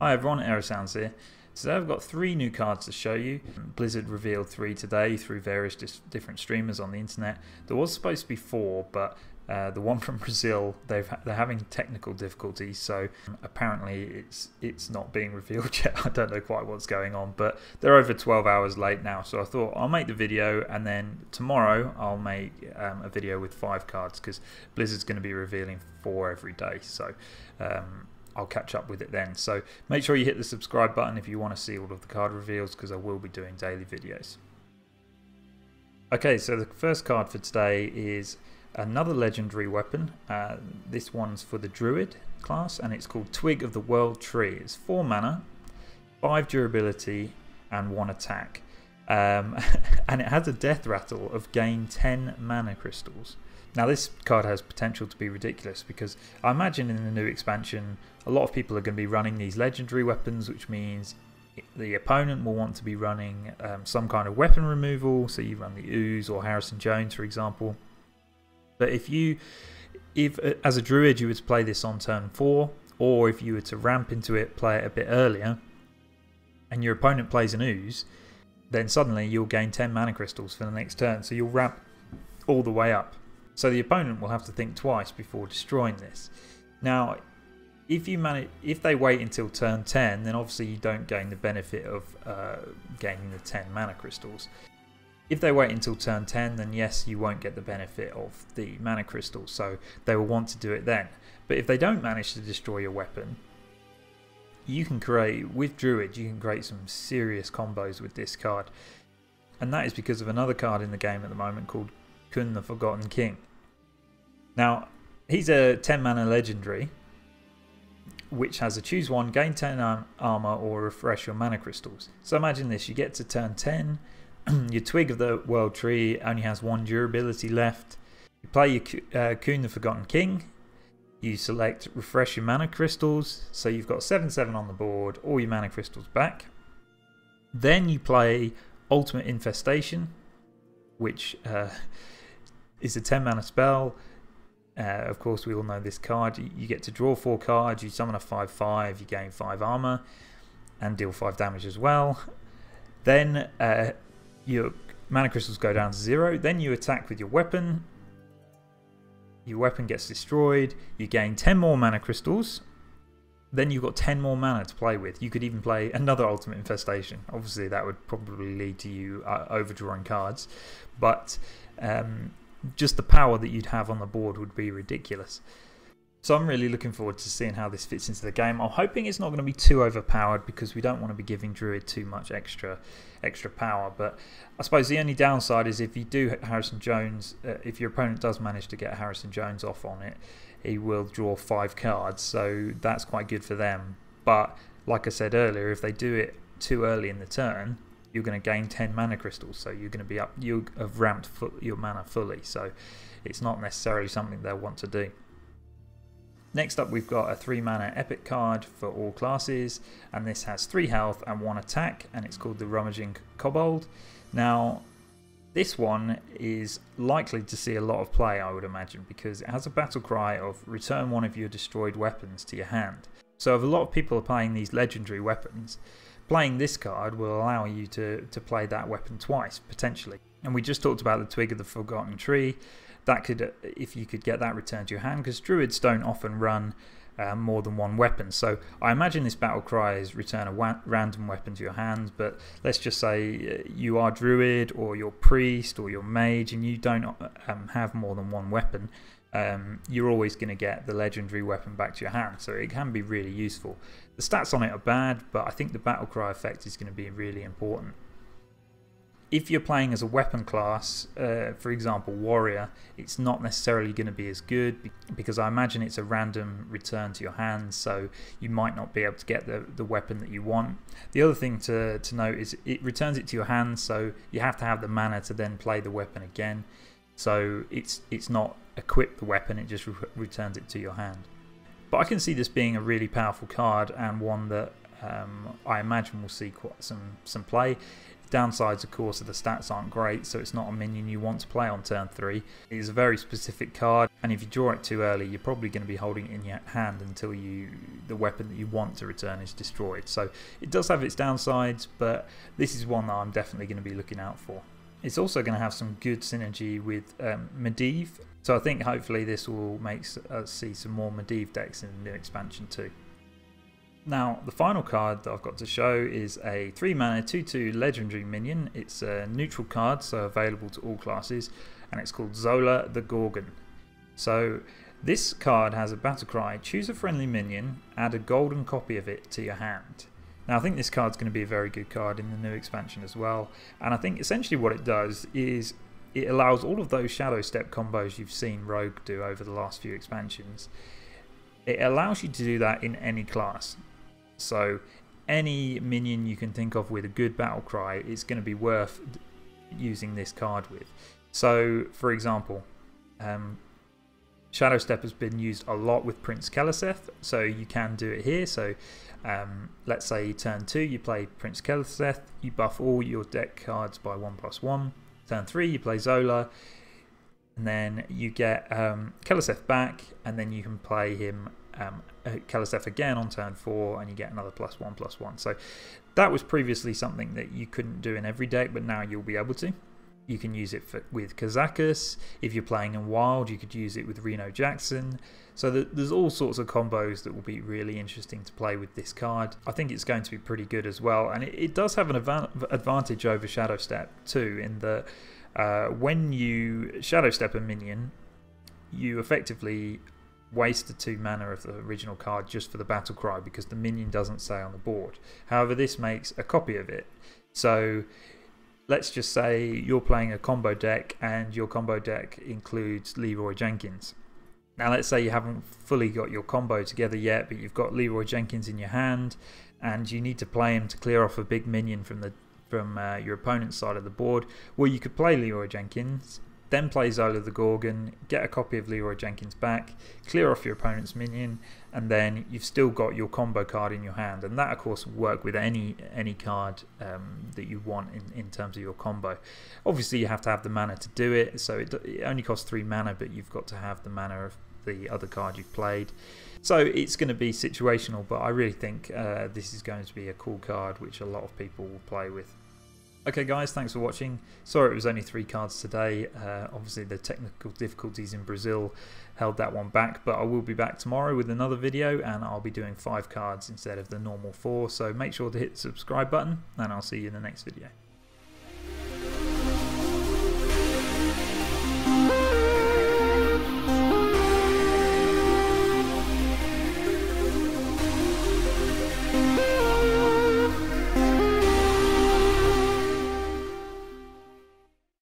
Hi everyone, Aerosounds here. Today I've got 3 new cards to show you. Blizzard revealed 3 today through various different streamers on the internet. There was supposed to be 4, but the one from Brazil, they're having technical difficulties, so apparently it's not being revealed yet. I don't know quite what's going on, but they're over 12 hours late now, so I thought I'll make the video, and then tomorrow I'll make a video with 5 cards, because Blizzard's going to be revealing 4 every day, so I'll catch up with it then. So make sure you hit the subscribe button if you want to see all of the card reveals, because I will be doing daily videos. Okay, so the first card for today is another legendary weapon. This one's for the Druid class, and it's called Twig of the World Tree. It's 4 mana, 5 durability, and 1 attack. And it has a death rattle of gain 10 mana crystals. Now this card has potential to be ridiculous, because I imagine in the new expansion a lot of people are going to be running these legendary weapons, which means the opponent will want to be running some kind of weapon removal. So you run the Ooze or Harrison Jones, for example. But if as a Druid you were to play this on turn 4, or if you were to ramp into it, play it a bit earlier, and your opponent plays an Ooze, then suddenly you'll gain 10 mana crystals for the next turn. So you'll ramp all the way up. So the opponent will have to think twice before destroying this. Now, if they wait until turn 10, then obviously you don't gain the benefit of gaining the 10 mana crystals. If they wait until turn 10, then yes, you won't get the benefit of the mana crystals, so they will want to do it then. But if they don't manage to destroy your weapon, you can create, with Druid, you can create some serious combos with this card. And that is because of another card in the game at the moment called Kun the Forgotten King. Now, he's a 10 mana legendary, which has a choose one, gain 10 armor, or refresh your mana crystals. So imagine this, you get to turn 10, your Twig of the World Tree only has 1 durability left. You play your Kun the Forgotten King, you select refresh your mana crystals, so you've got 7/7 on the board, all your mana crystals back. Then you play Ultimate Infestation, which is a 10 mana spell. Of course, we all know this card. You get to draw 4 cards, you summon a 5/5, you gain 5 armor and deal 5 damage as well. Then your mana crystals go down to 0. Then you attack with your weapon. Your weapon gets destroyed. You gain 10 more mana crystals. Then you've got 10 more mana to play with. You could even play another Ultimate Infestation. Obviously, that would probably lead to you overdrawing cards, but just the power that you'd have on the board would be ridiculous. So I'm really looking forward to seeing how this fits into the game. I'm hoping it's not going to be too overpowered, because we don't want to be giving Druid too much extra power. But I suppose the only downside is if you do Harrison Jones, if your opponent does manage to get Harrison Jones off on it, he will draw 5 cards, so that's quite good for them. But like I said earlier, if they do it too early in the turn, you're going to gain 10 mana crystals, so you're going to be up, you have ramped your mana fully, so it's not necessarily something they'll want to do. Next up, we've got a 3 mana epic card for all classes, and this has 3 health and 1 attack, and it's called the Rummaging Kobold. Now, this one is likely to see a lot of play, I would imagine, because it has a battle cry of return 1 of your destroyed weapons to your hand. So if a lot of people are playing these legendary weapons, playing this card will allow you to play that weapon twice, potentially. And we just talked about the Twig of the Forgotten Tree. That could, if you could get that returned to your hand, because Druids don't often run more than 1 weapon. So I imagine this battle cry is return a random weapon to your hand, but let's just say you are Druid, or you're Priest, or you're Mage, and you don't have more than 1 weapon. You're always going to get the legendary weapon back to your hand, so it can be really useful. The stats on it are bad, but I think the battle cry effect is going to be really important. If you're playing as a weapon class, for example warrior, it's not necessarily going to be as good, because I imagine it's a random return to your hand, so you might not be able to get the weapon that you want. The other thing to note is it returns it to your hand, so you have to have the mana to then play the weapon again. So it's not equip the weapon, it just returns it to your hand. But I can see this being a really powerful card, and one that I imagine will see quite some play. Downsides, of course, are the stats aren't great, so it's not a minion you want to play on turn 3. It is a very specific card. and if you draw it too early, you're probably going to be holding it in your hand until the weapon that you want to return is destroyed. So it does have its downsides, but this is one that I'm definitely going to be looking out for. It's also going to have some good synergy with Medivh, so I think hopefully this will make us see some more Medivh decks in the new expansion too. Now, the final card that I've got to show is a 3 mana 2/2 legendary minion. It's a neutral card, so available to all classes, and it's called Zola the Gorgan. So this card has a battle cry: choose a friendly minion, add a golden copy of it to your hand. Now I think this card's going to be a very good card in the new expansion as well, and I think essentially what it does is it allows all of those Shadow Step combos you've seen Rogue do over the last few expansions. It allows you to do that in any class. So any minion you can think of with a good battle cry, it's going to be worth using this card with. So for example, Shadow Step has been used a lot with Prince Keleseth, so you can do it here. So let's say turn 2 you play Prince Keleseth, you buff all your deck cards by 1/1. Turn 3 you play Zola, and then you get Keleseth back, and then you can play him Keleseth again on turn 4, and you get another +1/+1. So that was previously something that you couldn't do in every deck, but now you'll be able to. You can use it with Kazakus. If you're playing in Wild, you could use it with Reno Jackson. So there's all sorts of combos that will be really interesting to play with this card. I think it's going to be pretty good as well, and it does have an advantage over Shadow Step too, in that when you Shadow Step a minion, you effectively waste the 2 mana of the original card just for the battle cry, because the minion doesn't stay on the board. However, this makes a copy of it. So let's just say you're playing a combo deck, and your combo deck includes Leroy Jenkins. Now let's say you haven't fully got your combo together yet, but you've got Leroy Jenkins in your hand, and you need to play him to clear off a big minion from your opponent's side of the board. Well, you could play Leroy Jenkins, then play Zola the Gorgan, get a copy of Leroy Jenkins back, clear off your opponent's minion, and then you've still got your combo card in your hand. And that of course will work with any card that you want in terms of your combo. Obviously you have to have the mana to do it, so it only costs 3 mana, but you've got to have the mana of the other card you've played. So it's going to be situational, but I really think this is going to be a cool card which a lot of people will play with. Okay guys, thanks for watching. Sorry it was only 3 cards today. Obviously the technical difficulties in Brazil held that one back, but I will be back tomorrow with another video, and I'll be doing 5 cards instead of the normal 4. So make sure to hit the subscribe button, and I'll see you in the next video.